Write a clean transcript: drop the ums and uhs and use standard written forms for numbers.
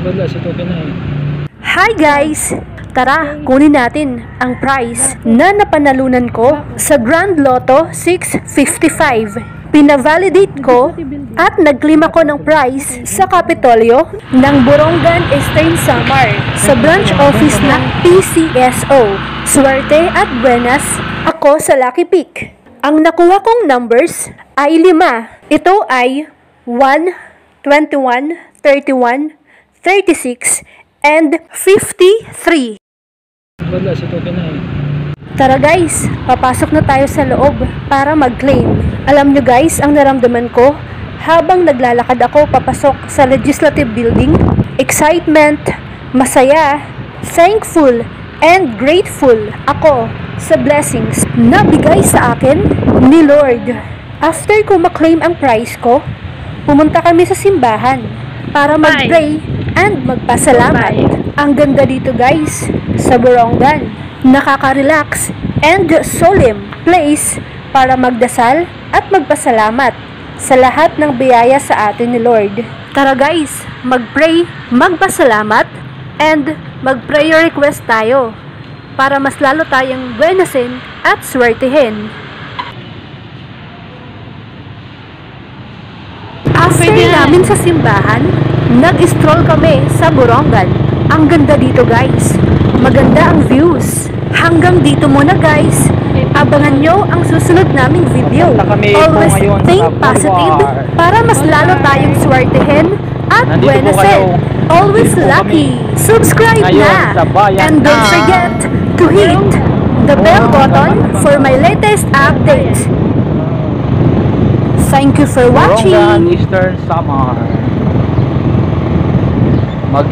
Wala, si Token na eh. Hi guys! Tara, kunin natin ang prize na napanalunan ko sa Grand Lotto 655. Pinavalidate ko at nag-claim ako ng prize sa Kapitolyo ng Borongan, Eastern Samar sa branch office ng PCSO. Swerte at buenas ako sa Lucky Pick. Ang nakuha kong numbers ay 5. Ito ay 1, 21, 31, 36, and 53. Wala, si Token na eh. Tara guys, papasok na tayo sa loob para mag-claim. Alam nyo guys, ang naramdaman ko habang naglalakad ako papasok sa Legislative Building, excitement, masaya, thankful, and grateful ako sa blessings na bigay sa akin ni Lord. After ko ma-claim ang prize ko, pumunta kami sa simbahan para mag-pray and magpasalamat. Ang ganda dito guys, sa Borongan. Nakaka-relax and solemn place para magdasal at magpasalamat sa lahat ng biyaya sa atin ni Lord. Tara guys, mag-pray, magpasalamat, and mag-prayer request tayo para mas lalo tayong buenasin at swertihin. After namin sa simbahan, nag-stroll kami sa Borongan. Ang ganda dito guys, maganda ang views. Hanggang dito muna guys, abangan nyo ang susunod naming video. Always think positive para mas lalo tayong swertihin at buenasin. Always lucky. Subscribe na! And don't forget to hit the bell button for my latest update. Thank you for watching. Eastern Samar.